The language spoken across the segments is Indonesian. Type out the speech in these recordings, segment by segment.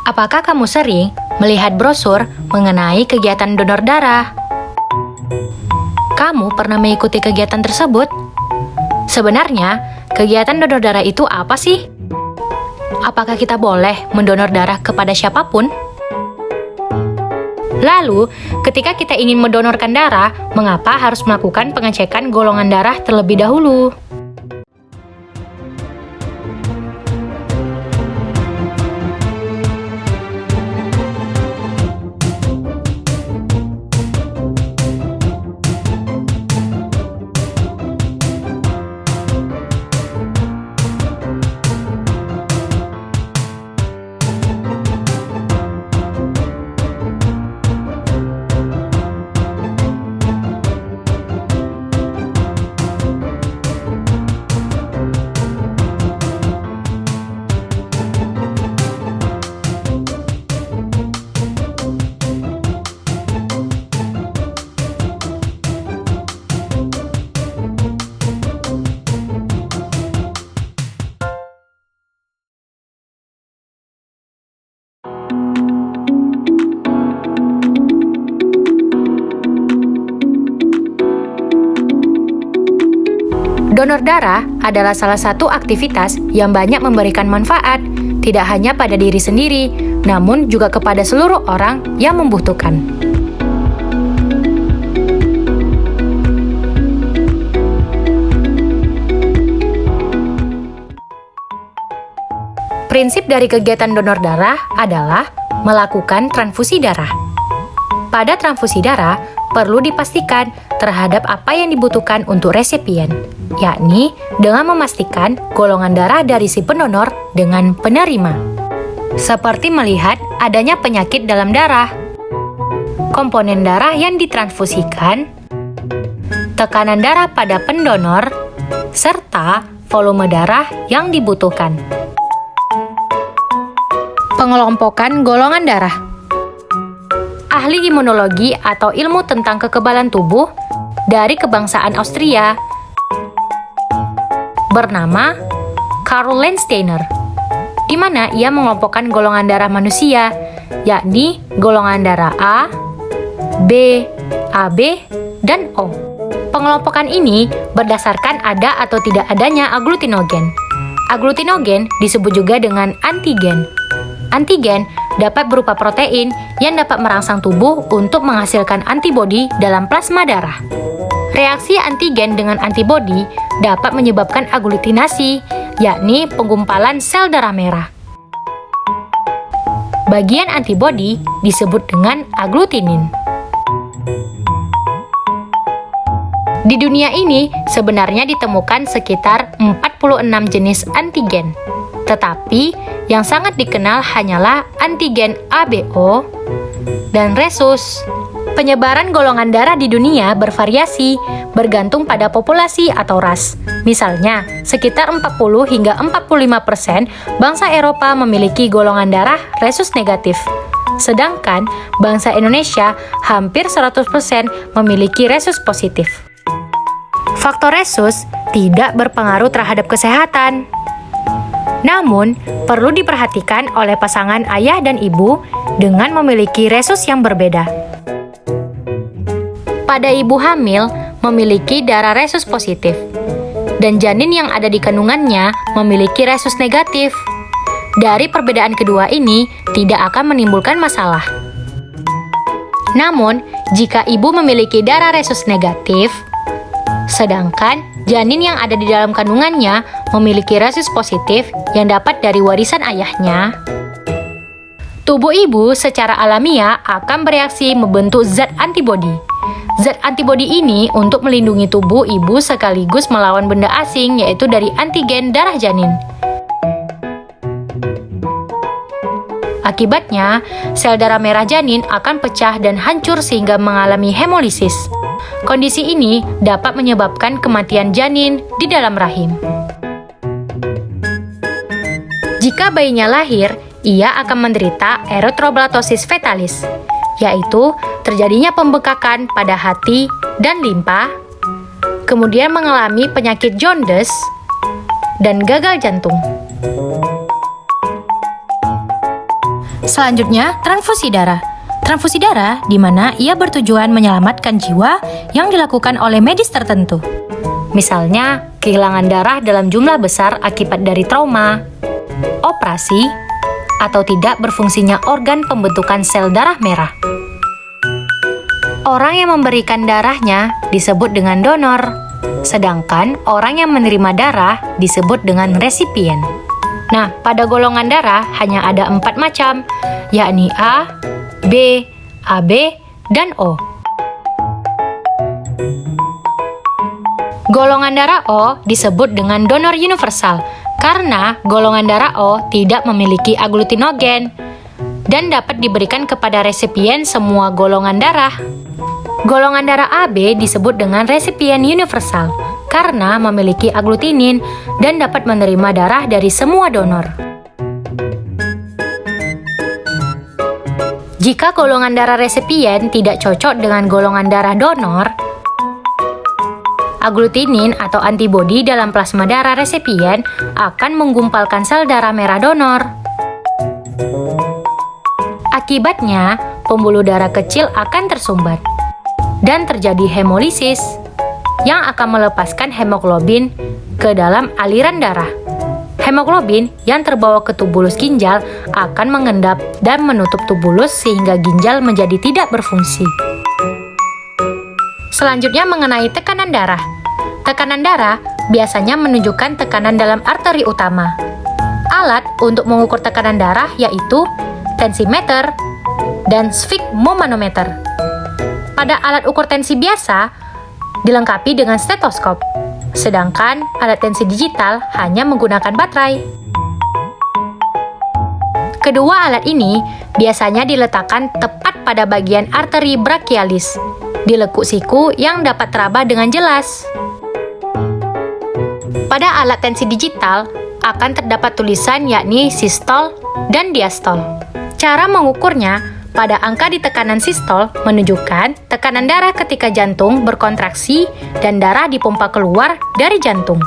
Apakah kamu sering melihat brosur mengenai kegiatan donor darah? Kamu pernah mengikuti kegiatan tersebut? Sebenarnya, kegiatan donor darah itu apa sih? Apakah kita boleh mendonor darah kepada siapapun? Lalu, ketika kita ingin mendonorkan darah, mengapa harus melakukan pengecekan golongan darah terlebih dahulu? Donor darah adalah salah satu aktivitas yang banyak memberikan manfaat, tidak hanya pada diri sendiri, namun juga kepada seluruh orang yang membutuhkan. Prinsip dari kegiatan donor darah adalah melakukan transfusi darah. Pada transfusi darah, perlu dipastikan terhadap apa yang dibutuhkan untuk resipien, yakni dengan memastikan golongan darah dari si pendonor dengan penerima. Seperti melihat adanya penyakit dalam darah, komponen darah yang ditransfusikan, tekanan darah pada pendonor, serta volume darah yang dibutuhkan. Pengelompokan golongan darah. Ahli imunologi atau ilmu tentang kekebalan tubuh dari kebangsaan Austria bernama Karl Landsteiner, di mana ia mengelompokkan golongan darah manusia, yakni golongan darah A, B, AB, dan O. Pengelompokan ini berdasarkan ada atau tidak adanya aglutinogen. Aglutinogen disebut juga dengan antigen. Antigen dapat berupa protein yang dapat merangsang tubuh untuk menghasilkan antibodi dalam plasma darah. Reaksi antigen dengan antibodi dapat menyebabkan aglutinasi, yakni penggumpalan sel darah merah. Bagian antibodi disebut dengan aglutinin. Di dunia ini sebenarnya ditemukan sekitar 46 jenis antigen. Tetapi yang sangat dikenal hanyalah antigen ABO dan rhesus. Penyebaran golongan darah di dunia bervariasi bergantung pada populasi atau ras. Misalnya, sekitar 40 hingga 45% bangsa Eropa memiliki golongan darah rhesus negatif. Sedangkan bangsa Indonesia hampir 100% memiliki rhesus positif. Faktor rhesus tidak berpengaruh terhadap kesehatan. Namun, perlu diperhatikan oleh pasangan ayah dan ibu dengan memiliki rhesus yang berbeda. Pada ibu hamil memiliki darah rhesus positif, dan janin yang ada di kandungannya memiliki rhesus negatif. Dari perbedaan kedua ini tidak akan menimbulkan masalah. Namun, jika ibu memiliki darah rhesus negatif, sedangkan janin yang ada di dalam kandungannya memiliki rhesus positif yang dapat dari warisan ayahnya, tubuh ibu secara alamiah akan bereaksi membentuk zat antibodi. Zat antibodi ini untuk melindungi tubuh ibu sekaligus melawan benda asing, yaitu dari antigen darah janin. Akibatnya, sel darah merah janin akan pecah dan hancur sehingga mengalami hemolisis. Kondisi ini dapat menyebabkan kematian janin di dalam rahim. Jika bayinya lahir, ia akan menderita erythroblatosis fetalis, yaitu terjadinya pembekakan pada hati dan limpa, kemudian mengalami penyakit jaundice dan gagal jantung. Selanjutnya, transfusi darah. Transfusi darah di mana ia bertujuan menyelamatkan jiwa yang dilakukan oleh medis tertentu. Misalnya, kehilangan darah dalam jumlah besar akibat dari trauma, operasi, atau tidak berfungsinya organ pembentukan sel darah merah. Orang yang memberikan darahnya disebut dengan donor, sedangkan orang yang menerima darah disebut dengan resipien. Nah, pada golongan darah hanya ada 4 macam, yakni A, B, AB, dan O. Golongan darah O disebut dengan donor universal karena golongan darah O tidak memiliki aglutinogen dan dapat diberikan kepada resipien semua golongan darah. Golongan darah AB disebut dengan resipien universal karena memiliki aglutinin dan dapat menerima darah dari semua donor. Jika golongan darah resipien tidak cocok dengan golongan darah donor, aglutinin atau antibodi dalam plasma darah resipien akan menggumpalkan sel darah merah donor. Akibatnya, pembuluh darah kecil akan tersumbat dan terjadi hemolisis yang akan melepaskan hemoglobin ke dalam aliran darah. Hemoglobin yang terbawa ke tubulus ginjal akan mengendap dan menutup tubulus sehingga ginjal menjadi tidak berfungsi. Selanjutnya mengenai tekanan darah. Tekanan darah biasanya menunjukkan tekanan dalam arteri utama. Alat untuk mengukur tekanan darah yaitu tensimeter dan sfigmomanometer. Pada alat ukur tensi biasa dilengkapi dengan stetoskop, sedangkan alat tensi digital hanya menggunakan baterai. Kedua alat ini biasanya diletakkan tepat pada bagian arteri brachialis, di lekuk siku yang dapat teraba dengan jelas. Pada alat tensi digital akan terdapat tulisan yakni sistol dan diastol. Cara mengukurnya, pada angka di tekanan sistol menunjukkan tekanan darah ketika jantung berkontraksi dan darah dipompa keluar dari jantung.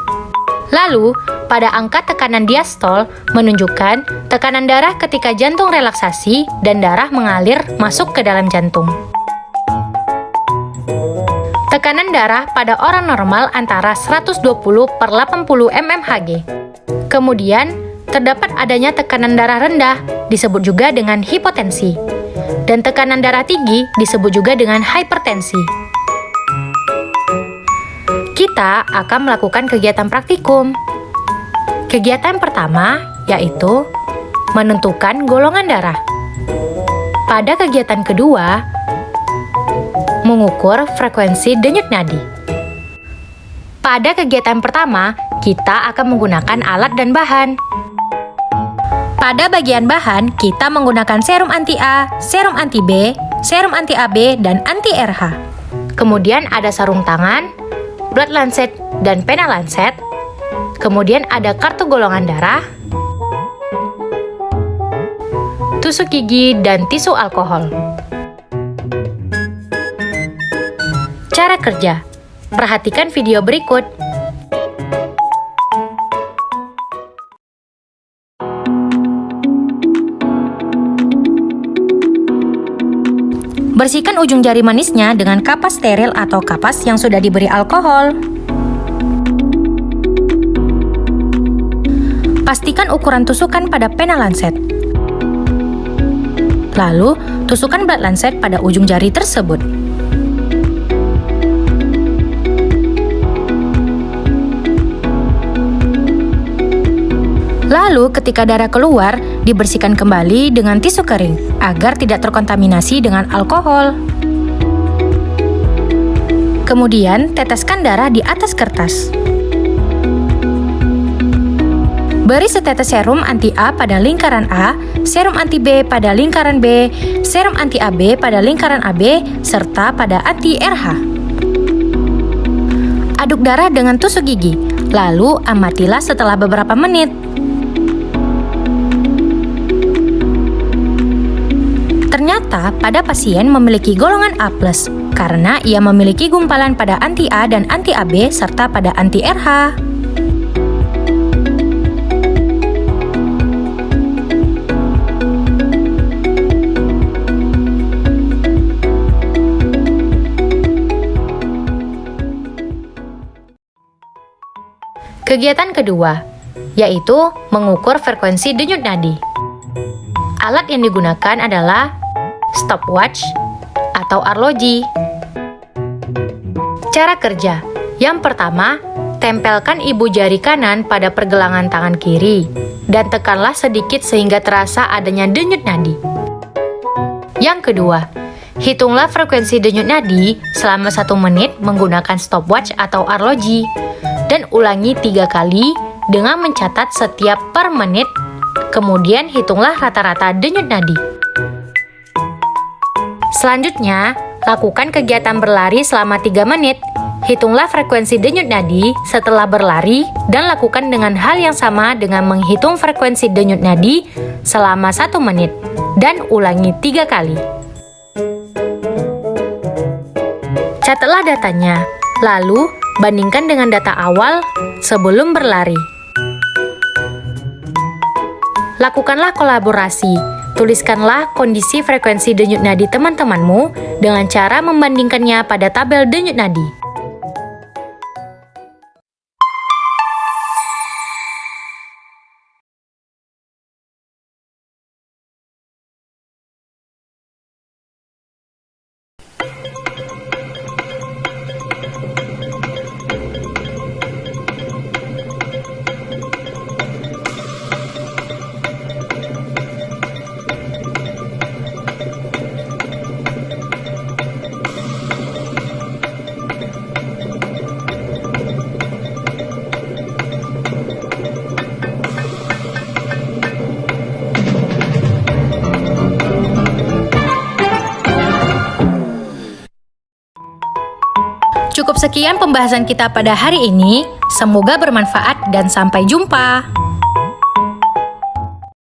Lalu, pada angka tekanan diastol menunjukkan tekanan darah ketika jantung relaksasi dan darah mengalir masuk ke dalam jantung. Tekanan darah pada orang normal antara 120/80 mmHg. Kemudian, terdapat adanya tekanan darah rendah, disebut juga dengan hipotensi. Dan tekanan darah tinggi disebut juga dengan hipertensi. Kita akan melakukan kegiatan praktikum. Kegiatan pertama yaitu menentukan golongan darah. Pada kegiatan kedua, mengukur frekuensi denyut nadi. Pada kegiatan pertama, kita akan menggunakan alat dan bahan. Pada bagian bahan, kita menggunakan serum anti-A, serum anti-B, serum anti-AB, dan anti-RH. Kemudian ada sarung tangan, blood lancet, dan pena lancet. Kemudian ada kartu golongan darah, tusuk gigi, dan tisu alkohol. Cara kerja. Perhatikan video berikut. Bersihkan ujung jari manisnya dengan kapas steril atau kapas yang sudah diberi alkohol. Pastikan ukuran tusukan pada pena lancet. Lalu, tusukkan blood lancet pada ujung jari tersebut. Lalu, ketika darah keluar, dibersihkan kembali dengan tisu kering agar tidak terkontaminasi dengan alkohol. Kemudian, teteskan darah di atas kertas. Beri setetes serum anti-A pada lingkaran A, serum anti-B pada lingkaran B, serum anti-AB pada lingkaran AB, serta pada anti-RH. Aduk darah dengan tusuk gigi, lalu amatilah setelah beberapa menit. Ternyata pada pasien memiliki golongan A+, karena ia memiliki gumpalan pada anti-A dan anti-AB serta pada anti-RH. Kegiatan kedua, yaitu mengukur frekuensi denyut nadi. Alat yang digunakan adalah stopwatch atau arloji. Cara kerja, yang pertama, tempelkan ibu jari kanan pada pergelangan tangan kiri dan tekanlah sedikit sehingga terasa adanya denyut nadi. Yang kedua, hitunglah frekuensi denyut nadi selama 1 menit menggunakan stopwatch atau arloji dan ulangi 3 kali dengan mencatat setiap per menit. Kemudian hitunglah rata-rata denyut nadi. Selanjutnya, lakukan kegiatan berlari selama 3 menit. Hitunglah frekuensi denyut nadi setelah berlari dan lakukan dengan hal yang sama dengan menghitung frekuensi denyut nadi selama 1 menit dan ulangi 3 kali. Catatlah datanya, lalu bandingkan dengan data awal sebelum berlari. Lakukanlah kolaborasi. Tuliskanlah kondisi frekuensi denyut nadi teman-temanmu dengan cara membandingkannya pada tabel denyut nadi. Cukup sekian pembahasan kita pada hari ini. Semoga bermanfaat dan sampai jumpa.